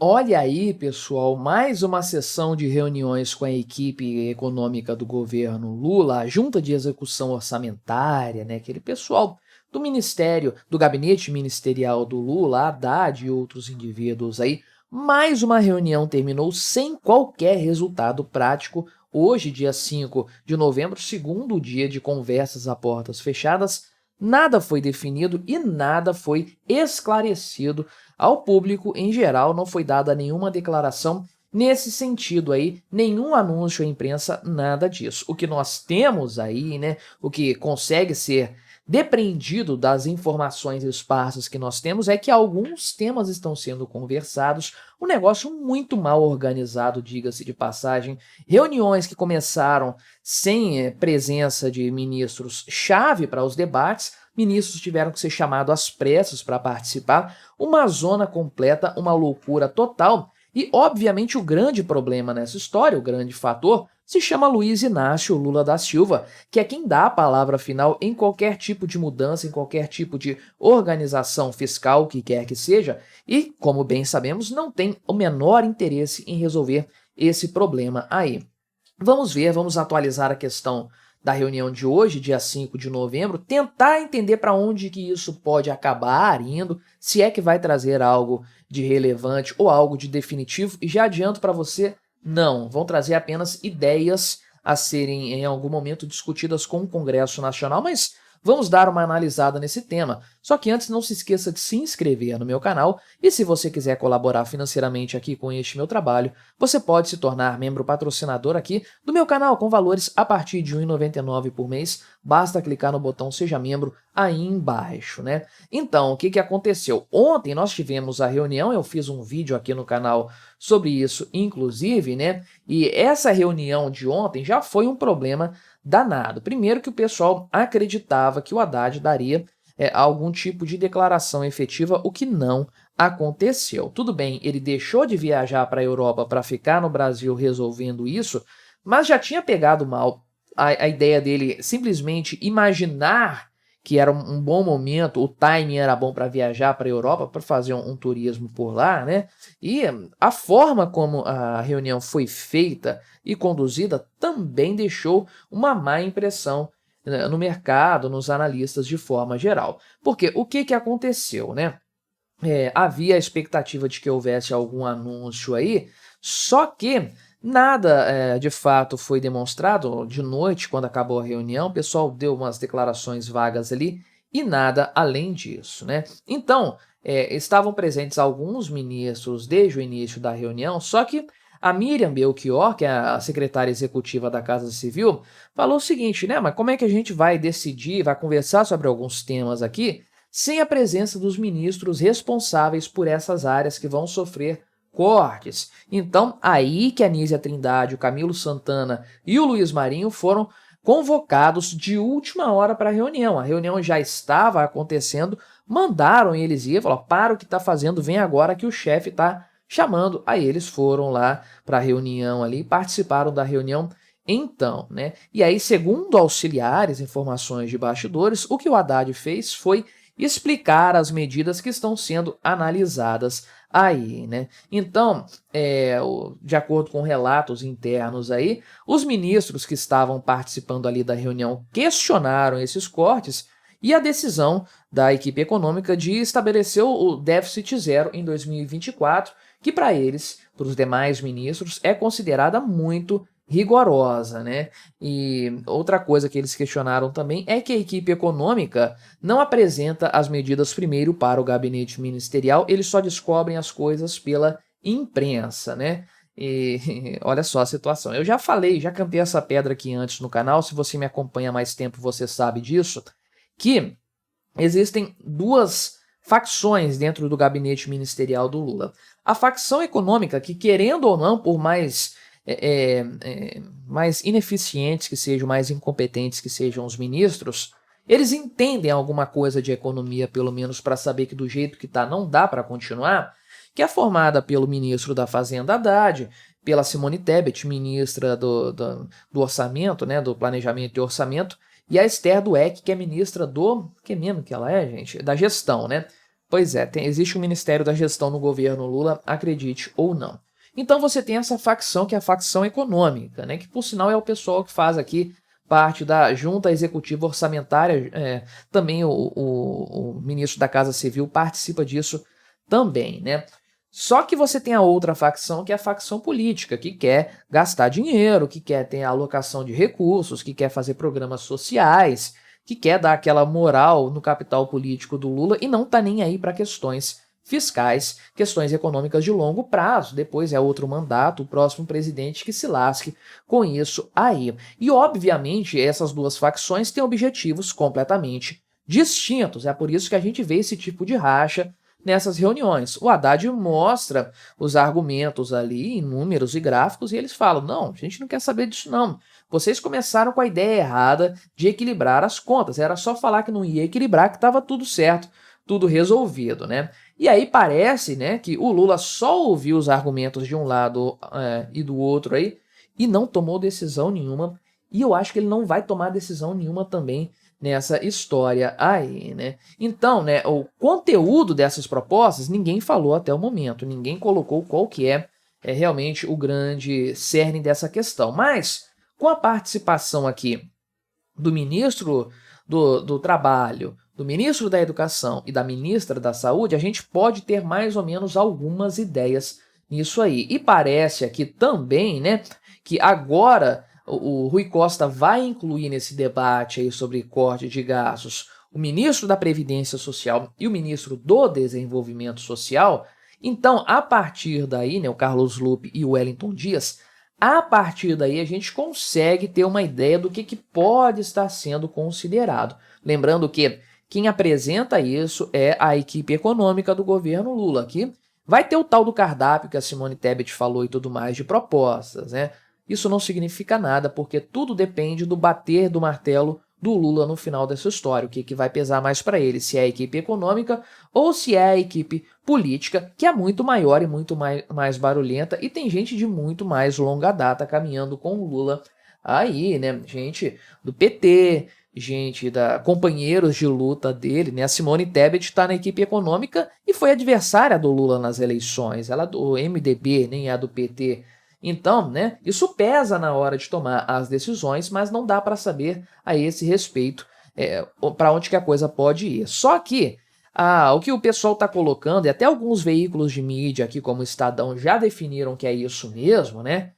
Olha aí, pessoal, mais uma sessão de reuniões com a equipe econômica do governo Lula, a junta de execução orçamentária, né, aquele pessoal do ministério, do gabinete ministerial do Lula, Haddad e outros indivíduos aí. Mais uma reunião terminou sem qualquer resultado prático. Hoje, dia 5 de novembro, segundo dia de conversas a portas fechadas, nada foi definido e nada foi esclarecido ao público em geral. Não foi dada nenhuma declaração nesse sentido aí, nenhum anúncio à imprensa, nada disso. O que nós temos aí, né, o que consegue ser depreendido das informações esparsas que nós temos é que alguns temas estão sendo conversados, um negócio muito mal organizado, diga-se de passagem, reuniões que começaram sem presença de ministros-chave para os debates. Ministros tiveram que ser chamados às pressas para participar, uma zona completa, uma loucura total. E, obviamente, o grande problema nessa história, o grande fator, se chama Luiz Inácio Lula da Silva, que é quem dá a palavra final em qualquer tipo de mudança, em qualquer tipo de organização fiscal, que quer que seja, e, como bem sabemos, não tem o menor interesse em resolver esse problema aí. Vamos ver, vamos atualizar a questão da reunião de hoje, dia 5 de novembro, tentar entender para onde que isso pode acabar indo, se é que vai trazer algo de relevante ou algo de definitivo, e já adianto para você, não, vão trazer apenas ideias a serem em algum momento discutidas com o Congresso Nacional, mas vamos dar uma analisada nesse tema. Só que antes, não se esqueça de se inscrever no meu canal, e se você quiser colaborar financeiramente aqui com este meu trabalho, você pode se tornar membro patrocinador aqui do meu canal com valores a partir de R$ 1,99 por mês. Basta clicar no botão Seja Membro aí embaixo, né? Então, o que aconteceu? Ontem nós tivemos a reunião, eu fiz um vídeo aqui no canal sobre isso, inclusive, né? E essa reunião de ontem já foi um problema danado. Primeiro que o pessoal acreditava que o Haddad daria algum tipo de declaração efetiva, o que não aconteceu. Tudo bem, ele deixou de viajar para a Europa para ficar no Brasil resolvendo isso, mas já tinha pegado mal a ideia dele simplesmente imaginar que era um bom momento, o timing era bom para viajar para a Europa, para fazer um turismo por lá, né? E a forma como a reunião foi feita e conduzida também deixou uma má impressão, né, no mercado, nos analistas de forma geral. Porque o que aconteceu, né? Havia a expectativa de que houvesse algum anúncio aí, só que nada de fato foi demonstrado. De noite, quando acabou a reunião, o pessoal deu umas declarações vagas ali e nada além disso, né? Então, estavam presentes alguns ministros desde o início da reunião, só que a Miriam Belchior, que é a secretária executiva da Casa Civil, falou o seguinte, né? Mas como é que a gente vai decidir, vai conversar sobre alguns temas aqui, sem a presença dos ministros responsáveis por essas áreas que vão sofrer cortes? Então, aí que a Nízia Trindade, o Camilo Santana e o Luiz Marinho foram convocados de última hora para a reunião. A reunião já estava acontecendo, mandaram eles ir, falaram, para o que está fazendo, vem agora que o chefe está chamando. Aí eles foram lá para a reunião ali, participaram da reunião então, né? E aí, segundo auxiliares, informações de bastidores, o que o Haddad fez foi explicar as medidas que estão sendo analisadas aí, né? Então, de acordo com relatos internos aí, os ministros que estavam participando ali da reunião questionaram esses cortes e a decisão da equipe econômica de estabelecer o déficit zero em 2024, que para eles, para os demais ministros, é considerada muito rigorosa, né? E outra coisa que eles questionaram também é que a equipe econômica não apresenta as medidas primeiro para o gabinete ministerial, eles só descobrem as coisas pela imprensa, né? E olha só a situação. Eu já falei, já cantei essa pedra aqui antes no canal, se você me acompanha há mais tempo, você sabe disso, que existem duas facções dentro do gabinete ministerial do Lula. A facção econômica, que querendo ou não, por mais mais ineficientes que sejam, mais incompetentes que sejam os ministros, eles entendem alguma coisa de economia, pelo menos para saber que do jeito que está não dá para continuar, que é formada pelo ministro da Fazenda Haddad, pela Simone Tebet, ministra do Orçamento, né, do Planejamento e Orçamento, e a Esther Dweck, que é ministra do... que mesmo que ela é, gente? Da Gestão, né? Pois é, existe o Ministério da Gestão no governo Lula, acredite ou não. Então você tem essa facção que é a facção econômica, né? Que por sinal é o pessoal que faz aqui parte da Junta Executiva Orçamentária, também o ministro da Casa Civil participa disso também, né? Só que você tem a outra facção, que é a facção política, que quer gastar dinheiro, que quer ter alocação de recursos, que quer fazer programas sociais, que quer dar aquela moral no capital político do Lula e não tá nem aí para questões fiscais, questões econômicas de longo prazo. Depois é outro mandato, o próximo presidente que se lasque com isso aí. E, obviamente, essas duas facções têm objetivos completamente distintos. É por isso que a gente vê esse tipo de racha nessas reuniões. O Haddad mostra os argumentos ali em números e gráficos e eles falam, não, a gente não quer saber disso não. Vocês começaram com a ideia errada de equilibrar as contas. Era só falar que não ia equilibrar, que estava tudo certo, tudo resolvido, né? E aí parece, né, que o Lula só ouviu os argumentos de um lado e do outro aí e não tomou decisão nenhuma. E eu acho que ele não vai tomar decisão nenhuma também nessa história aí, né? Então, né, o conteúdo dessas propostas ninguém falou até o momento, ninguém colocou qual que é realmente o grande cerne dessa questão. Mas, com a participação aqui do ministro do Trabalho, do ministro da Educação e da ministra da Saúde, a gente pode ter mais ou menos algumas ideias nisso aí. E parece aqui também, né, que agora o Rui Costa vai incluir nesse debate aí sobre corte de gastos o ministro da Previdência Social e o ministro do Desenvolvimento Social. Então, a partir daí, né, o Carlos Lupe e o Wellington Dias, a partir daí a gente consegue ter uma ideia do que pode estar sendo considerado. Lembrando que quem apresenta isso é a equipe econômica do governo Lula, que vai ter o tal do cardápio que a Simone Tebet falou e tudo mais de propostas, né? Isso não significa nada, porque tudo depende do bater do martelo do Lula no final dessa história. O que vai pesar mais para ele, se é a equipe econômica ou se é a equipe política, que é muito maior e muito mais barulhenta, e tem gente de muito mais longa data caminhando com o Lula aí, né? Gente do PT, gente companheiros de luta dele, né? A Simone Tebet está na equipe econômica e foi adversária do Lula nas eleições. Ela é do MDB, nem é do PT. Então, né, isso pesa na hora de tomar as decisões, mas não dá para saber a esse respeito para onde que a coisa pode ir. Só que o que o pessoal está colocando, e até alguns veículos de mídia aqui, como o Estadão, já definiram que é isso mesmo, né,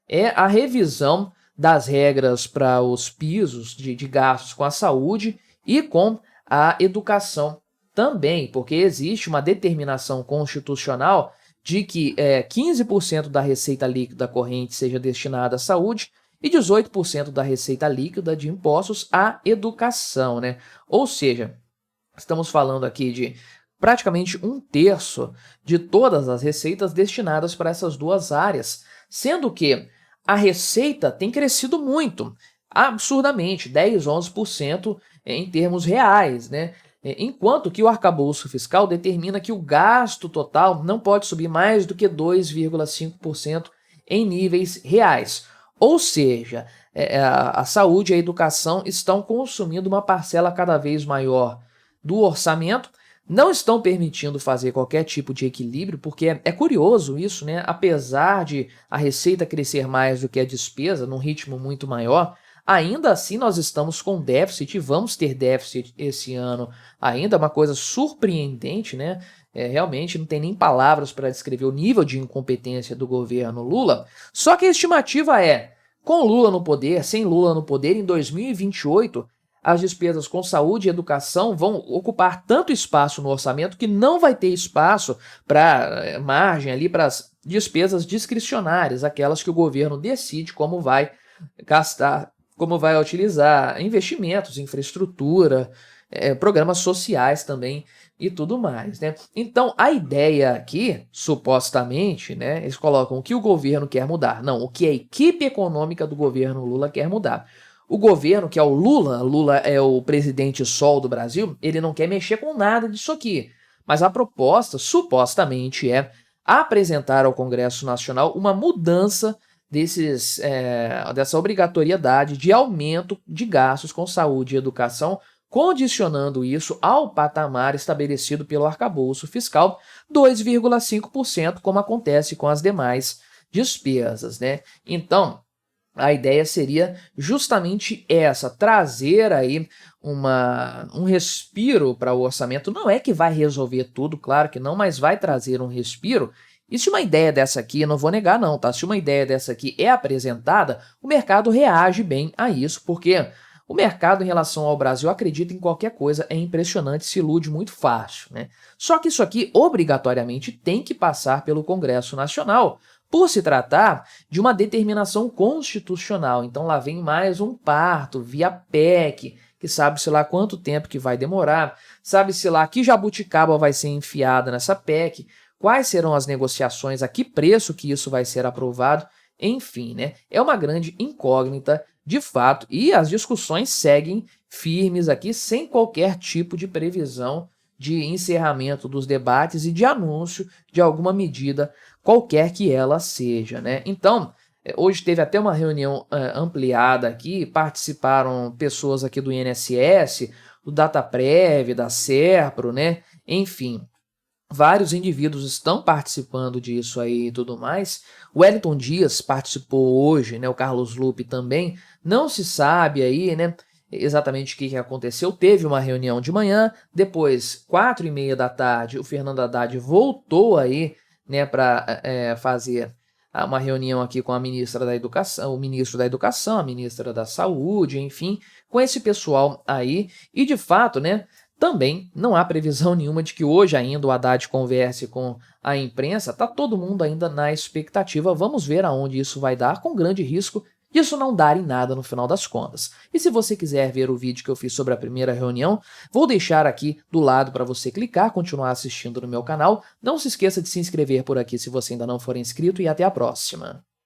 é a revisão das regras para os pisos de gastos com a saúde e com a educação também, porque existe uma determinação constitucional de que 15% da receita líquida corrente seja destinada à saúde e 18% da receita líquida de impostos à educação, né? Ou seja, estamos falando aqui de praticamente 1/3 de todas as receitas destinadas para essas duas áreas, sendo que a receita tem crescido muito, absurdamente, 10, 11% em termos reais, né? Enquanto que o arcabouço fiscal determina que o gasto total não pode subir mais do que 2,5% em níveis reais. Ou seja, a saúde e a educação estão consumindo uma parcela cada vez maior do orçamento, não estão permitindo fazer qualquer tipo de equilíbrio, porque é curioso isso, né? Apesar de a receita crescer mais do que a despesa, num ritmo muito maior, ainda assim nós estamos com déficit e vamos ter déficit esse ano ainda, uma coisa surpreendente, né? Realmente não tem nem palavras para descrever o nível de incompetência do governo Lula. Só que a estimativa é, com Lula no poder, sem Lula no poder, em 2028, as despesas com saúde e educação vão ocupar tanto espaço no orçamento que não vai ter espaço para margem ali para as despesas discricionárias, aquelas que o governo decide como vai gastar, como vai utilizar, investimentos, infraestrutura, programas sociais também e tudo mais, né? Então, a ideia aqui, supostamente, né, eles colocam o que o governo quer mudar. Não, o que a equipe econômica do governo Lula quer mudar. O governo, que é o Lula é o presidente sol do Brasil, ele não quer mexer com nada disso aqui. Mas a proposta, supostamente, é apresentar ao Congresso Nacional uma mudança dessa obrigatoriedade de aumento de gastos com saúde e educação condicionando isso ao patamar estabelecido pelo arcabouço fiscal, 2,5%, como acontece com as demais despesas, né? Então, a ideia seria justamente essa, trazer aí um respiro para o orçamento. Não é que vai resolver tudo, claro que não, mas vai trazer um respiro. E se uma ideia dessa aqui, eu não vou negar não, tá? Se uma ideia dessa aqui é apresentada, o mercado reage bem a isso, porque o mercado em relação ao Brasil acredita em qualquer coisa, é impressionante, se ilude muito fácil, né? Só que isso aqui obrigatoriamente tem que passar pelo Congresso Nacional, por se tratar de uma determinação constitucional. Então lá vem mais um parto via PEC, que sabe-se lá quanto tempo que vai demorar, sabe-se lá que jabuticaba vai ser enfiada nessa PEC, quais serão as negociações, a que preço que isso vai ser aprovado, enfim, né? É uma grande incógnita de fato, e as discussões seguem firmes aqui, sem qualquer tipo de previsão de encerramento dos debates e de anúncio de alguma medida, qualquer que ela seja, né? Então, hoje teve até uma reunião ampliada aqui, participaram pessoas aqui do INSS, do Dataprev, da Serpro, né? Enfim, vários indivíduos estão participando disso aí e tudo mais. O Wellington Dias participou hoje, né? O Carlos Lupe também. Não se sabe aí, né? Exatamente o que aconteceu. Teve uma reunião de manhã, depois, 4h30 da tarde, o Fernando Haddad voltou aí, né, para fazer uma reunião aqui com a ministra da Educação, o ministro da Educação, a ministra da Saúde, enfim, com esse pessoal aí. E de fato, né, também não há previsão nenhuma de que hoje ainda o Haddad converse com a imprensa. Tá todo mundo ainda na expectativa. Vamos ver aonde isso vai dar, com grande risco disso não dar em nada no final das contas. E se você quiser ver o vídeo que eu fiz sobre a primeira reunião, vou deixar aqui do lado para você clicar, continuar assistindo no meu canal. Não se esqueça de se inscrever por aqui se você ainda não for inscrito e até a próxima.